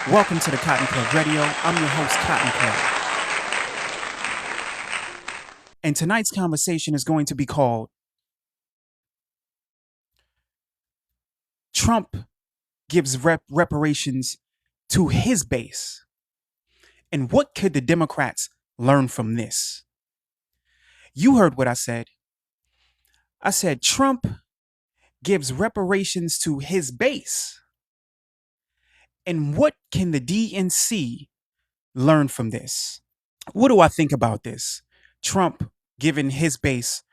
Welcome to the Cotton Club Radio. I'm your host, Cotton Club. And tonight's conversation is going to be called Trump Gives Reparations to His Base. And what could the Democrats learn from this? You heard what I said. I said Trump gives reparations to his base. And what can the DNC learn from this? What do I think about this? Trump giving his base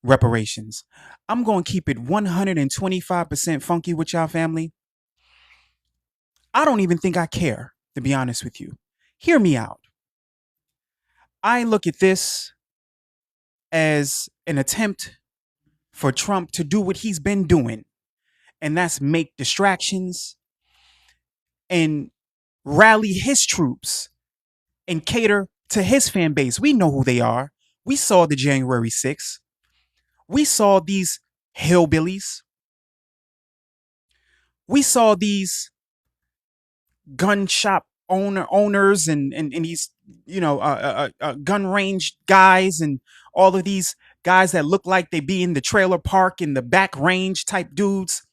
reparations. I'm going to keep it 125% funky with y'all, family. I don't even think I care, to be honest with you. Hear me out. I look at this as an attempt for Trump to do what he's been doing, and that's make distractions and rally his troops and cater to his fan base. We know who they are. We saw the January 6th. We saw these hillbillies. We saw these gun shop owners and these gun range guys and all of these guys that look like they be in the trailer park in the back range type dudes.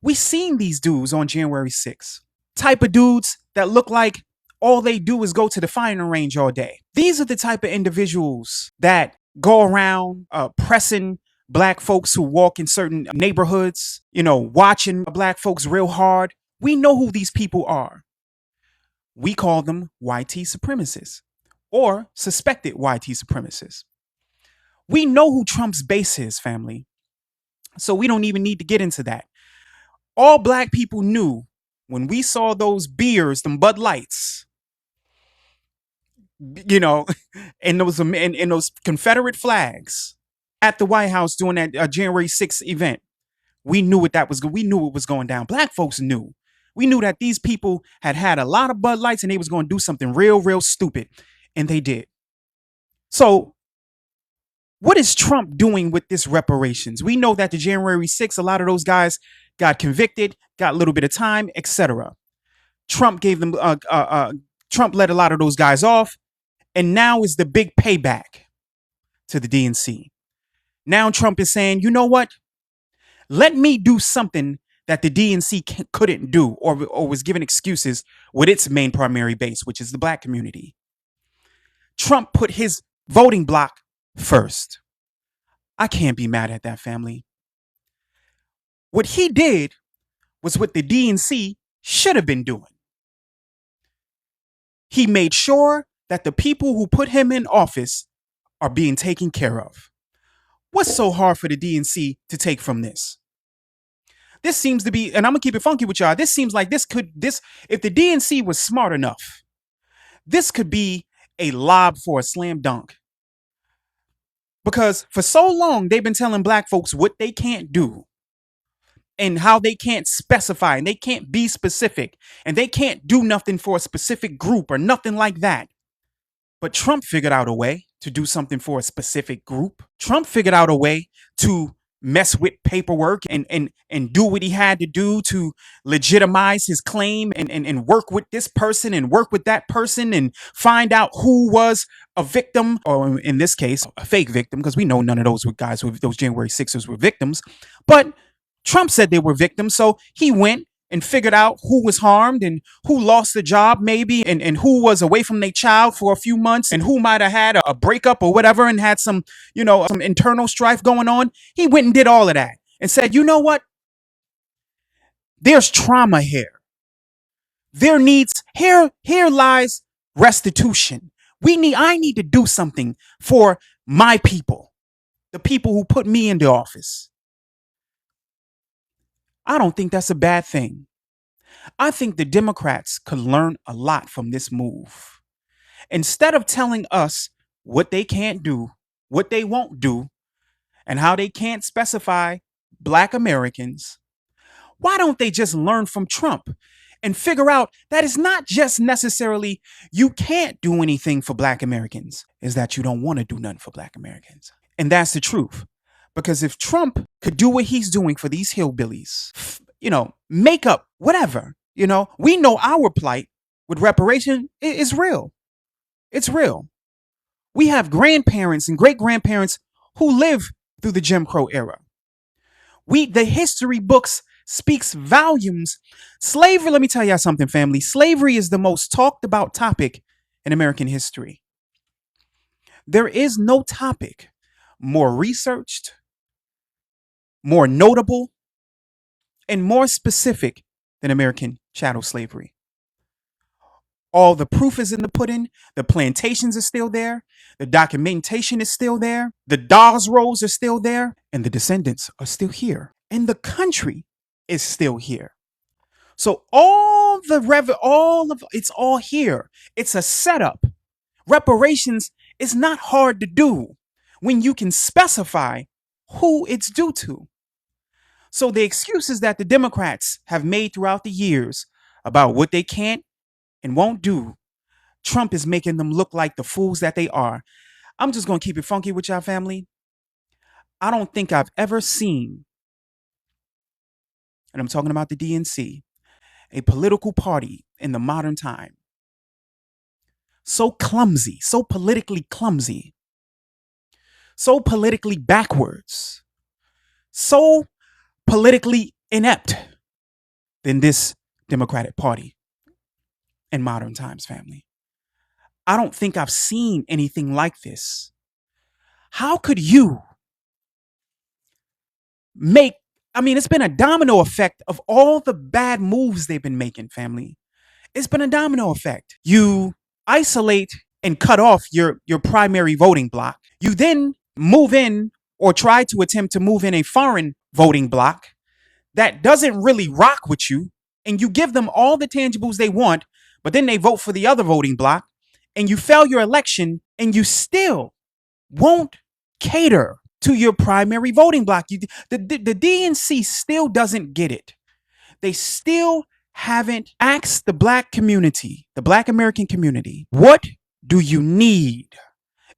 We seen these dudes on January 6th. Type of dudes that look like all they do is go to the firing range all day. These are the type of individuals that go around pressing black folks who walk in certain neighborhoods, watching black folks real hard. We know who these people are. We call them YT supremacists or suspected YT supremacists. We know who Trump's base is, family. So we don't even need to get into that. All black people knew when we saw those beers, them Bud Lights, and those Confederate flags at the White House during that January 6th event. We knew what that was. We knew it was going down. Black folks knew. We knew that these people had a lot of Bud Lights and they was going to do something real, real stupid. And they did. So what is Trump doing with this reparations? We know that the January 6th, a lot of those guys got convicted, got a little bit of time, etc. Trump gave them, Trump let a lot of those guys off. And now is the big payback to the DNC. Now Trump is saying, you know what? Let me do something that the DNC couldn't do or was given excuses with its main primary base, which is the black community. Trump put his voting bloc first. I can't be mad at that, family. What he did was what the DNC should have been doing. He made sure that the people who put him in office are being taken care of. What's so hard for the DNC to take from this? This seems to be, and I'm gonna keep it funky with y'all. This seems like if the DNC was smart enough, this could be a lob for a slam dunk. Because for so long, they've been telling black folks what they can't do and how they can't specify and they can't be specific and they can't do nothing for a specific group or nothing like that. But Trump figured out a way to do something for a specific group. Trump figured out a way to mess with paperwork and do what he had to do to legitimize his claim and work with this person and work with that person and find out who was a victim, or in this case, a fake victim, because we know none of those guys, those January 6ers were victims. But Trump said they were victims, so he went and figured out who was harmed and who lost the job maybe and who was away from their child for a few months and who might have had a breakup or whatever and had some internal strife going on. He went and did all of that and said, you know what? There's trauma here. Here lies restitution. I need to do something for my people, the people who put me into office. I don't think that's a bad thing. I think the Democrats could learn a lot from this move. Instead of telling us what they can't do, what they won't do, and how they can't specify black Americans, why don't they just learn from Trump and figure out that it's not just necessarily you can't do anything for black Americans, is that you don't want to do nothing for black Americans. And that's the truth. Because if Trump could do what he's doing for these hillbillies, make up, whatever, we know our plight. with reparation is real. It's real. We have grandparents and great grandparents who live through the Jim Crow era. The history books speaks volumes. Slavery, let me tell y'all something, family. Slavery is the most talked about topic in American history. There is no topic more researched, more notable, and more specific than American chattel slavery. All the proof is in the pudding. The plantations are still there. The documentation is still there. The Dawes rolls are still there. And the descendants are still here. And the country is still here. So it's all here. It's a setup. Reparations is not hard to do when you can specify who it's due to. So the excuses that the Democrats have made throughout the years about what they can't and won't do, Trump is making them look like the fools that they are. I'm just going to keep it funky with y'all, family. I don't think I've ever seen, and I'm talking about the DNC, a political party in the modern time so clumsy, so politically clumsy, so politically backwards, so politically inept than this Democratic Party in modern times, family. I don't think I've seen anything like this. How could you it's been a domino effect of all the bad moves they've been making, family. It's been a domino effect. You isolate and cut off your primary voting block. You then move in or try to attempt to move in a foreign voting block that doesn't really rock with you, and you give them all the tangibles they want, but then they vote for the other voting block, and you fail your election, and you still won't cater to your primary voting block. The DNC still doesn't get it. They still haven't asked the Black community, the Black American community, what do you need?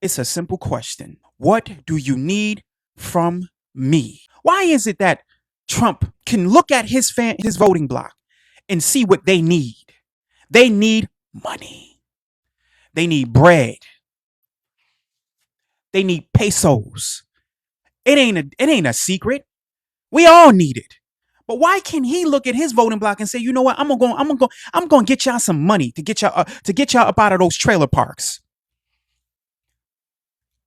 It's a simple question. What do you need from me? Why is it that Trump can look at his voting block and see what they need? They need money. They need bread. They need pesos. It ain't a secret. We all need it. But why can he look at his voting block and say, you know what, I'm gonna get y'all some money to get y'all up out of those trailer parks.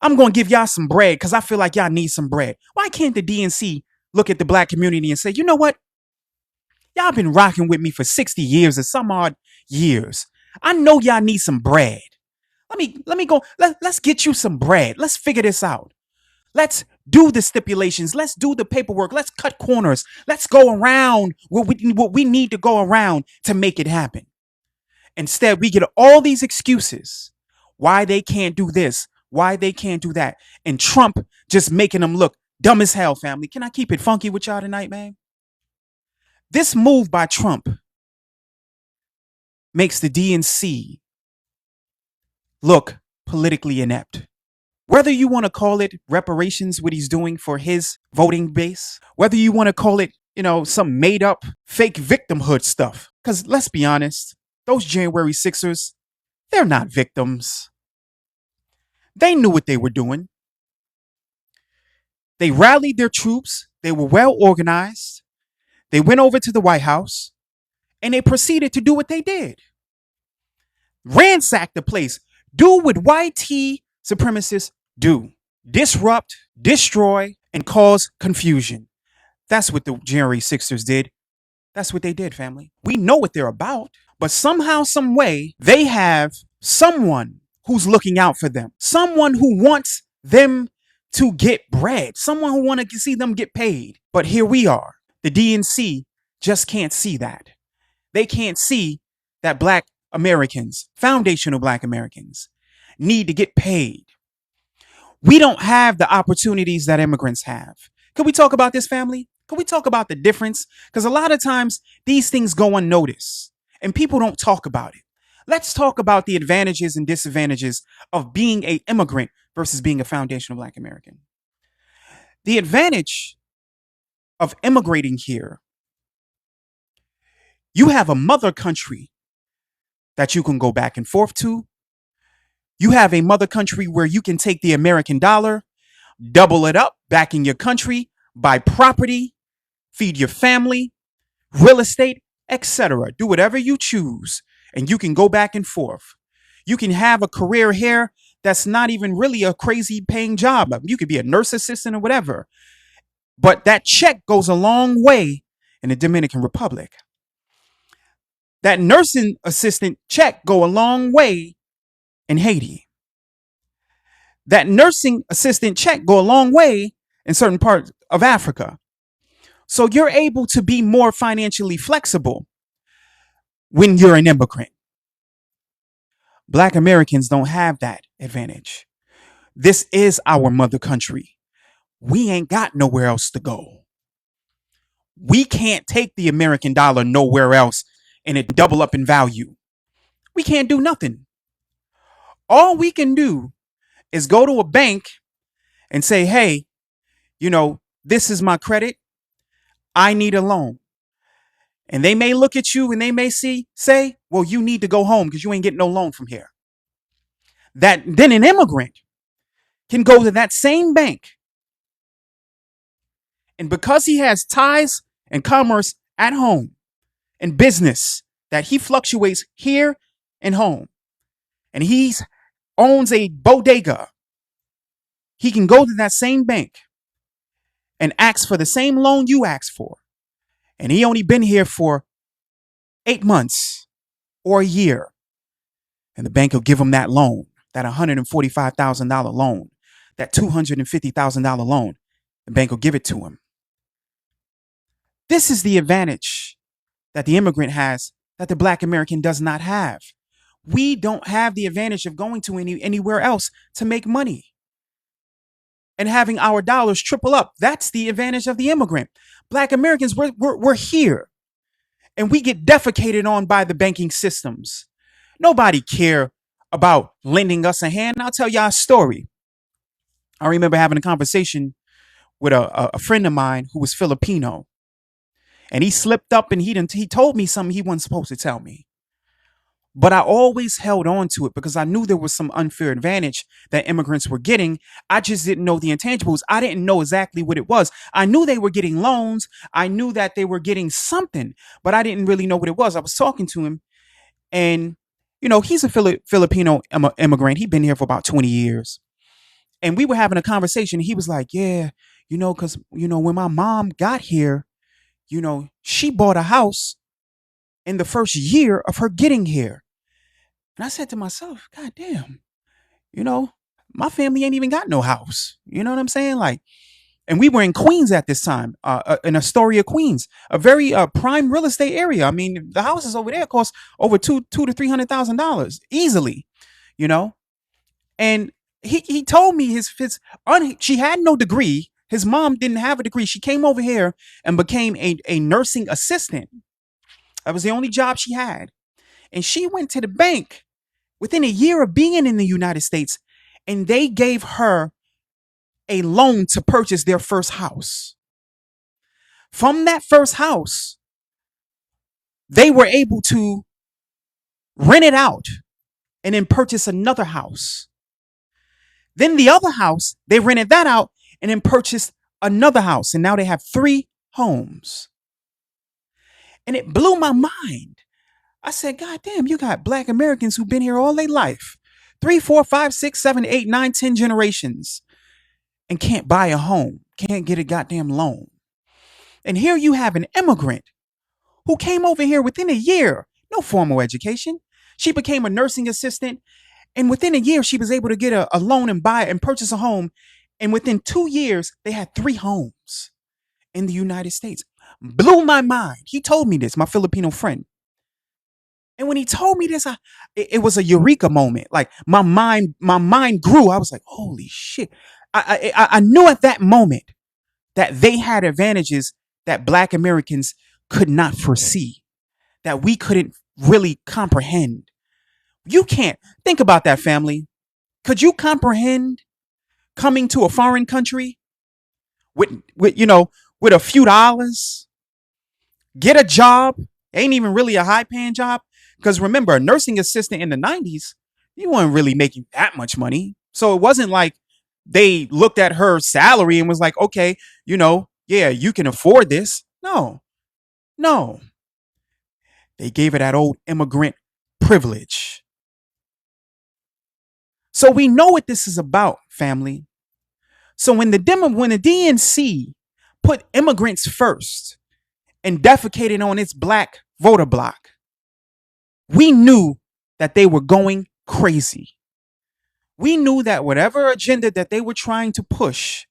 I'm gonna give y'all some bread because I feel like y'all need some bread. Why can't the DNC look at the Black community and say, you know what? Y'all been rocking with me for 60 years or some odd years. I know y'all need some bread. Let me go. Let's get you some bread. Let's figure this out. Let's do the stipulations. Let's do the paperwork. Let's cut corners. Let's go around what we need to go around to make it happen. Instead, we get all these excuses why they can't do this, why they can't do that. And Trump just making them look dumb as hell, family. Can I keep it funky with y'all tonight, man? This move by Trump makes the DNC look politically inept. Whether you want to call it reparations, what he's doing for his voting base, whether you want to call it, some made up fake victimhood stuff. Because let's be honest, those January 6ers, they're not victims. They knew what they were doing. They rallied their troops. They were well organized. They went over to the White House and they proceeded to do what they did. Ransack the place. Do what white supremacists do. Disrupt, destroy, and cause confusion. That's what the January 6ers did. That's what they did, family. We know what they're about, but somehow, some way, they have someone who's looking out for them. Someone who wants them to get bread. Someone who wants to see them get paid. But here we are. The DNC just can't see that. They can't see that Black Americans, foundational Black Americans, need to get paid. We don't have the opportunities that immigrants have. Can we talk about this, family? Can we talk about the difference? Because a lot of times these things go unnoticed and people don't talk about it. Let's talk about the advantages and disadvantages of being an immigrant versus being a foundational Black American. The advantage of immigrating here, you have a mother country that you can go back and forth to. You have a mother country where you can take the American dollar, double it up back in your country, buy property, feed your family, real estate, etc. Do whatever you choose, and you can go back and forth. You can have a career here that's not even really a crazy paying job. You could be a nurse assistant or whatever. But that check goes a long way in the Dominican Republic. That nursing assistant check go a long way in Haiti. That nursing assistant check go a long way in certain parts of Africa. So you're able to be more financially flexible when you're an immigrant. Black Americans don't have that advantage. This is our mother country. We ain't got nowhere else to go. We can't take the American dollar nowhere else and it double up in value. We can't do nothing. All we can do is go to a bank and say, hey, this is my credit. I need a loan. And they may look at you and they may say, well, you need to go home because you ain't getting no loan from here. Then an immigrant can go to that same bank. And because he has ties and commerce at home and business that he fluctuates here and home, and he owns a bodega, he can go to that same bank and ask for the same loan you asked for. And he only been here for 8 months or a year. And the bank will give him that loan, that $145,000 loan, that $250,000 loan. The bank will give it to him. This is the advantage that the immigrant has that the Black American does not have. We don't have the advantage of going to anywhere else to make money and having our dollars triple up. That's the advantage of the immigrant. Black Americans, we're here and we get defecated on by the banking systems. Nobody care about lending us a hand. I'll tell y'all a story. I remember having a conversation with a friend of mine who was Filipino, and he slipped up and he told me something he wasn't supposed to tell me. But I always held on to it because I knew there was some unfair advantage that immigrants were getting. I just didn't know the intangibles. I didn't know exactly what it was. I knew they were getting loans. I knew that they were getting something, but I didn't really know what it was. I was talking to him, and he's a Filipino immigrant. He'd been here for about 20 years. And we were having a conversation. He was like, yeah, because, when my mom got here, she bought a house in the first year of her getting here. And I said to myself, God damn, my family ain't even got no house. You know what I'm saying? And we were in Queens at this time, in Astoria, Queens, a very prime real estate area. I mean, the houses over there cost over $200,000 to $300,000 easily, And he told me she had no degree. His mom didn't have a degree. She came over here and became a nursing assistant. That was the only job she had. And she went to the bank within a year of being in the United States, and they gave her a loan to purchase their first house. From that first house, they were able to rent it out and then purchase another house. Then the other house, they rented that out and then purchased another house. And now they have 3 homes. And it blew my mind. I said, God damn, you got Black Americans who've been here all their life. 3, 4, 5, 6, 7, 8, 9, 10 generations. And can't buy a home. Can't get a goddamn loan. And here you have an immigrant who came over here within a year. No formal education. She became a nursing assistant. And within a year, she was able to get a loan and buy and purchase a home. And within 2 years, they had 3 homes in the United States. Blew my mind. He told me this, my Filipino friend. And when he told me this, it was a eureka moment. Like my mind grew. I was like, holy shit. I knew at that moment that they had advantages that Black Americans could not foresee, that we couldn't really comprehend. You can't think about that, family. Could you comprehend coming to a foreign country with a few dollars, get a job, ain't even really a high paying job, Because remember, a nursing assistant in the 90s, you weren't really making that much money. So it wasn't like they looked at her salary and was like, okay, yeah, you can afford this. No, no. They gave her that old immigrant privilege. So we know what this is about, family. So when the DNC put immigrants first and defecated on its black voter bloc, we knew that they were going crazy. We knew that whatever agenda that they were trying to push,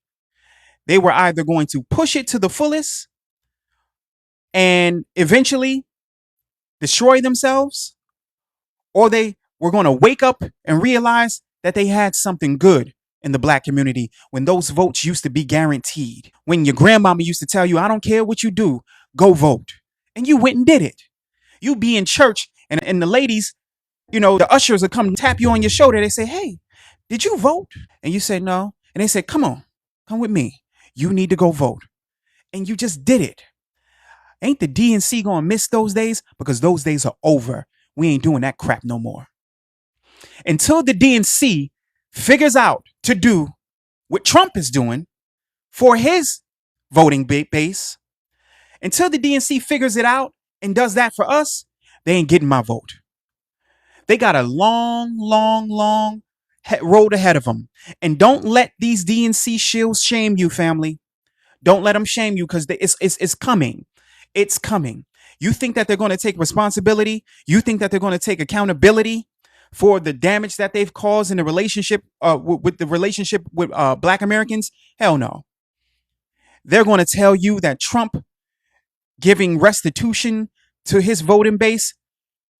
they were either going to push it to the fullest and eventually destroy themselves, or they were going to wake up and realize that they had something good in the black community when those votes used to be guaranteed. When your grandmama used to tell you, I don't care what you do, go vote. And you went and did it. You be in church and the ladies, the ushers would come tap you on your shoulder. They say, hey, did you vote? And you say, no. And they say, come on, come with me. You need to go vote. And you just did it. Ain't the DNC going to miss those days? Because those days are over. We ain't doing that crap no more. Until the DNC figures out to do what Trump is doing for his voting base, until the DNC figures it out and does that for us, they ain't getting my vote. They got a long, long, long road ahead of them. And don't let these DNC shills shame you, family. Don't let them shame you, because it's coming. It's coming. You think that they're going to take responsibility? You think that they're going to take accountability for the damage that they've caused in the relationship with Black Americans? Hell no. They're going to tell you that Trump giving restitution to his voting base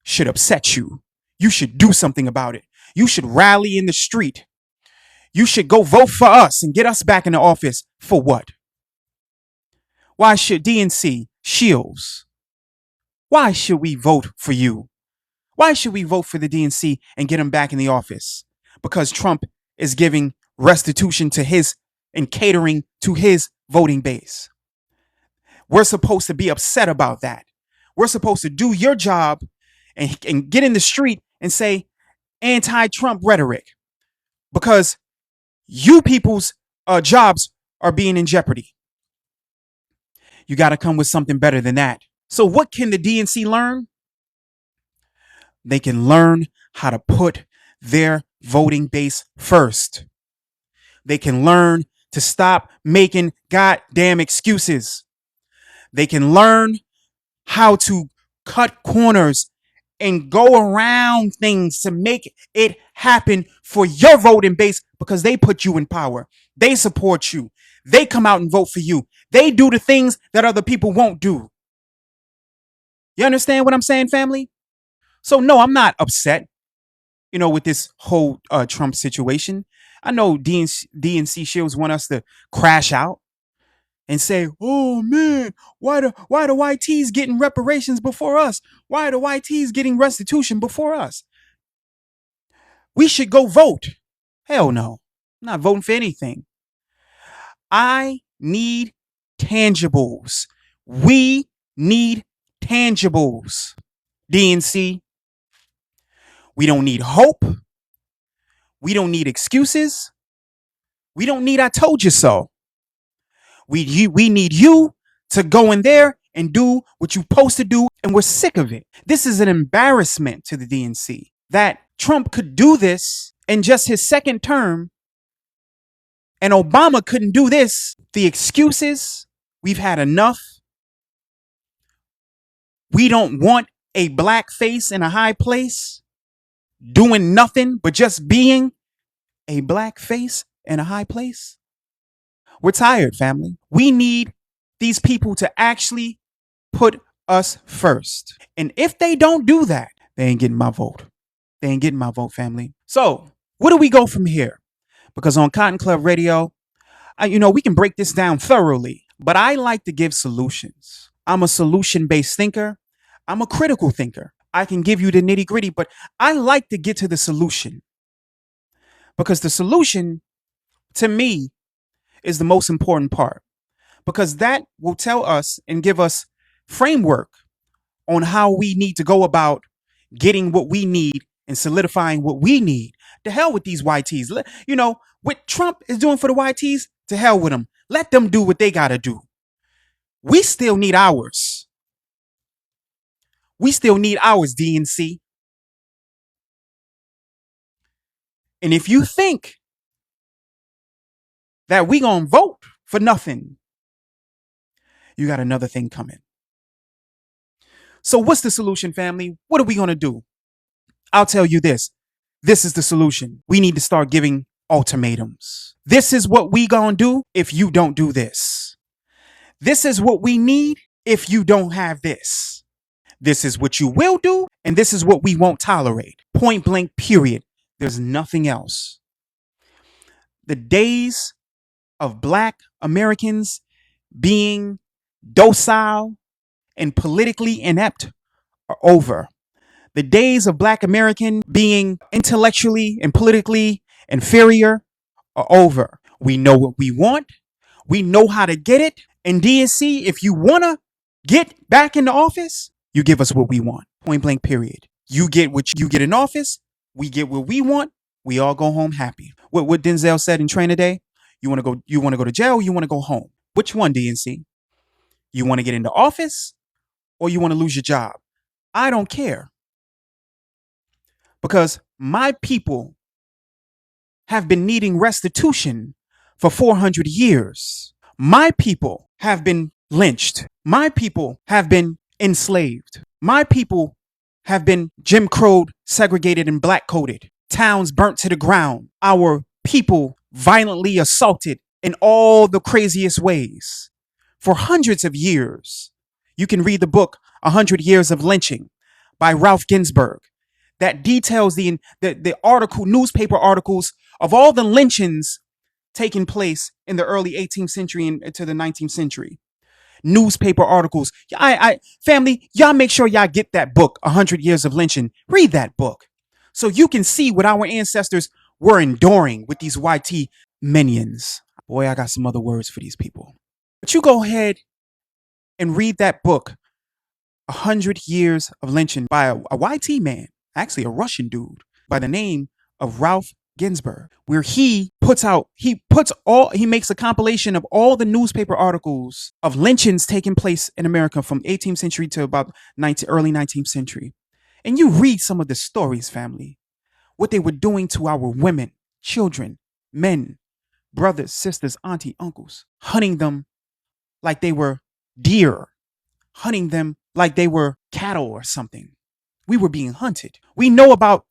should upset you. You should do something about it. You should rally in the street. You should go vote for us and get us back in the office. For what? Why should DNC, Shields, why should we vote for you? Why should we vote for the DNC and get him back in the office? Because Trump is giving restitution to his and catering to his voting base. We're supposed to be upset about that. We're supposed to do your job and get in the street and say anti-Trump rhetoric, because you people's jobs are being in jeopardy. You got to come with something better than that. So what can the DNC learn? They can learn how to put their voting base first. They can learn to stop making goddamn excuses. They can learn how to cut corners and go around things to make it happen for your voting base, because they put you in power. They support you. They come out and vote for you. They do the things that other people won't do. You understand what I'm saying, family? So no, I'm not upset, with this whole Trump situation. I know DNC Shields want us to crash out and say, oh man, why the YTs getting reparations before us? Why are the YTs getting restitution before us? We should go vote. Hell no. I'm not voting for anything. I need tangibles. We need tangibles. DNC. We don't need hope. We don't need excuses. We don't need I told you so. We need you to go in there and do what you're supposed to do, and we're sick of it. This is an embarrassment to the DNC that Trump could do this in just his second term, and Obama couldn't do this. The excuses, we've had enough. We don't want a black face in a high place doing nothing but just being a black face in a high place. We're tired, family. We need these people to actually put us first. And if they don't do that, they ain't getting my vote. They ain't getting my vote, family. So where do we go from here? Because on Cotton Club Radio, we can break this down thoroughly, but I like to give solutions. I'm a solution-based thinker. I'm a critical thinker. I can give you the nitty-gritty, but I like to get to the solution, because the solution, to me, is the most important part, because that will tell us and give us framework on how we need to go about getting what we need and solidifying what we need. To hell with these YTs. You know, what Trump is doing for the YTs, to hell with them. Let them do what they got to do. We still need ours. We still need ours, DNC. And if you think that we gonna vote for nothing, you got another thing coming. So what's the solution, family? What are we gonna do? I'll tell you this. This is the solution. We need to start giving ultimatums. This is what we gonna do if you don't do this. This is what we need if you don't have this. This is what you will do, and this is what we won't tolerate. Point blank, period. There's nothing else. The days of Black Americans being docile and politically inept are over. The days of Black American being intellectually and politically inferior are over. We know what we want. We know how to get it. And DNC, if you want to get back into office, you give us what we want. Point blank, period. You get what you get in office. We get what we want. We all go home happy. What Denzel said in Training Day, you want to go to jail, or you want to go home? Which one, DNC? You want to get into office or you want to lose your job? I don't care. Because my people have been needing restitution for 400 years. My people have been lynched. My people have been enslaved. My people have been Jim Crowed, segregated, and black coded. Towns burnt to the ground. Our people violently assaulted in all the craziest ways for hundreds of years. You can read the book 100 Years of Lynching by Ralph Ginsburg that details the newspaper articles of all the lynchings taking place in the early 18th century and to the 19th century. Newspaper articles. Family, y'all make sure y'all get that book, 100 Years of Lynching. Read that book so you can see what our ancestors were enduring with these YT minions. Boy, I got some other words for these people. But you go ahead and read that book, 100 Years of Lynching, by a YT man, actually a Russian dude by the name of Ralph Ginsburg, where he makes a compilation of all the newspaper articles of lynchings taking place in America from 18th century to about early 19th century. And you read some of the stories, family, what they were doing to our women, children, men, brothers, sisters, auntie, uncles, hunting them like they were deer, hunting them like they were cattle or something. We were being hunted. We know about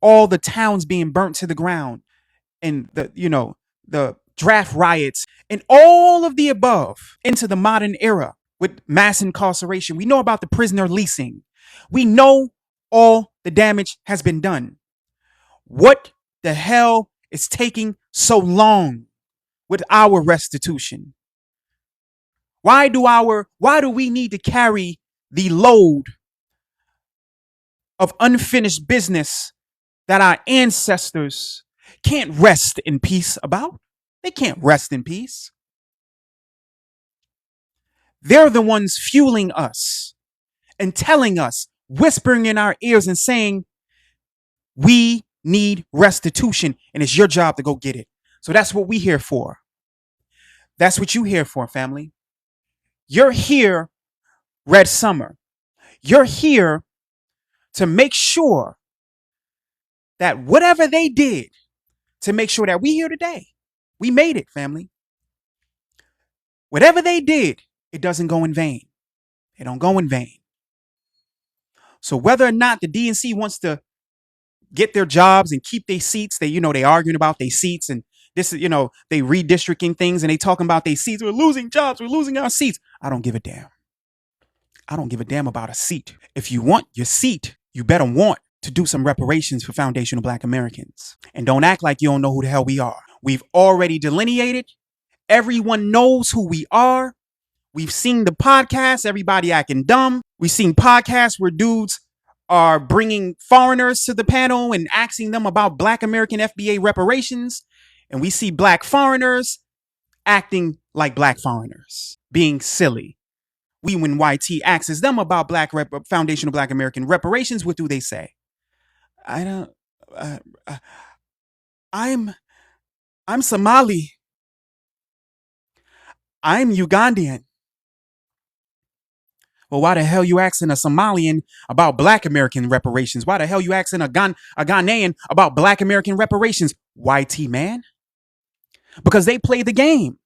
all the towns being burnt to the ground and the draft riots and all of the above into the modern era with mass incarceration. We know about the prisoner leasing. We know all the damage has been done. What the hell is taking so long with our restitution? Why do we need to carry the load of unfinished business that our ancestors can't rest in peace about? They can't rest in peace. They're the ones fueling us and telling us, whispering in our ears and saying, we need restitution and it's your job to go get it. So that's what we're here for. That's what you're here for, family. You're here, Red Summer. You're here to make sure that whatever they did to make sure that we here today, we made it, family. Whatever they did, it doesn't go in vain. It don't go in vain. So whether or not the DNC wants to get their jobs and keep their seats, they arguing about their seats, and this is, they redistricting things and they talking about their seats. We're losing jobs. We're losing our seats. I don't give a damn. I don't give a damn about a seat. If you want your seat, you better want to do some reparations for foundational Black Americans. And don't act like you don't know who the hell we are. We've already delineated. Everyone knows who we are. We've seen the podcasts, everybody acting dumb. We've seen podcasts where dudes are bringing foreigners to the panel and asking them about Black American FBA reparations. And we see Black foreigners acting like Black foreigners, being silly. when YT asks them about foundational Black American reparations, what do they say? I don't. I'm Somali. I'm Ugandan. Well, why the hell you asking a Somalian about Black American reparations? Why the hell you asking a Ghanaian about Black American reparations? YT, man. Because they play the game.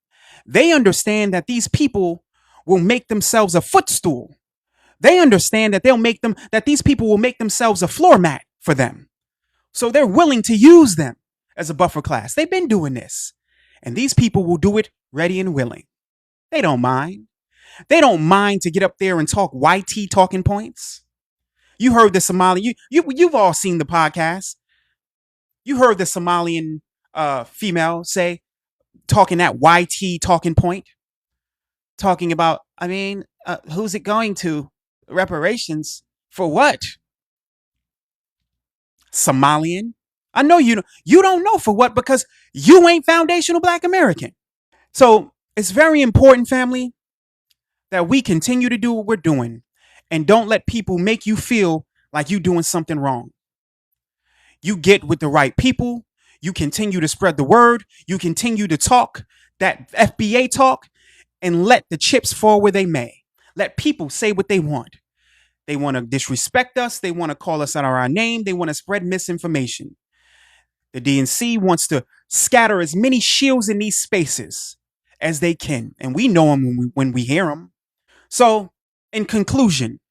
They understand that these people will make themselves a footstool. They understand that these people will make themselves a floor mat for them. So they're willing to use them as a buffer class. They've been doing this. And these people will do it ready and willing. They don't mind. They don't mind to get up there and talk YT talking points. You heard the Somali, you've all seen the podcast. You heard the Somalian female say, talking that YT talking point, talking about, who's it going to? Reparations for what? Somalian. I know you don't know for what, because you ain't foundational Black American. So it's very important, family, that we continue to do what we're doing and don't let people make you feel like you're doing something wrong. You get with the right people. You continue to spread the word. You continue to talk that FBA talk and let the chips fall where they may. Let people say what they want. They want to disrespect us. They want to call us out of our name. They want to spread misinformation. The DNC wants to scatter as many shields in these spaces as they can. And we know them when we hear them. So, in conclusion,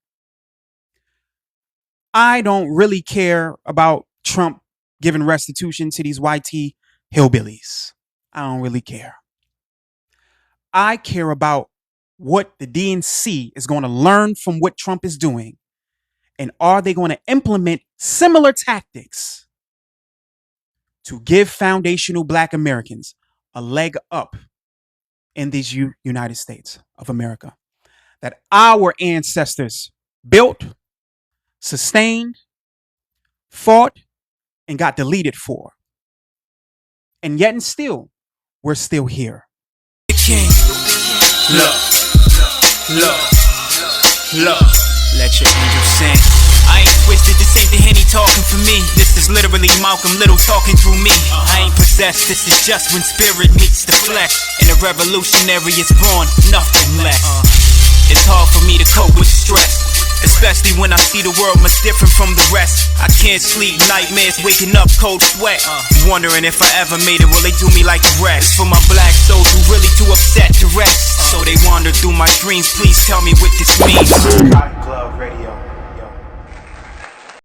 I don't really care about Trump giving restitution to these YT hillbillies. I don't really care. I care about what the DNC is going to learn from what Trump is doing. And are they going to implement similar tactics to give foundational Black Americans a leg up in these United States of America that our ancestors built, sustained, fought, and got deleted for? And yet and still, we're still here. The king. Look. Let your angels sing. I ain't twisted, this ain't the Henny talking for me. This is literally Malcolm Little talking through me. I ain't possessed, this is just when spirit meets the flesh. And a revolutionary is born, nothing less. It's hard for me to cope with stress, especially when I see the world much different from the rest. I can't sleep, nightmares, waking up, cold sweat, wondering if I ever made it, will they do me like the rest? It's for my Black souls who really too upset to rest, so they wander through my dreams. Please tell me what this means. Glove Radio.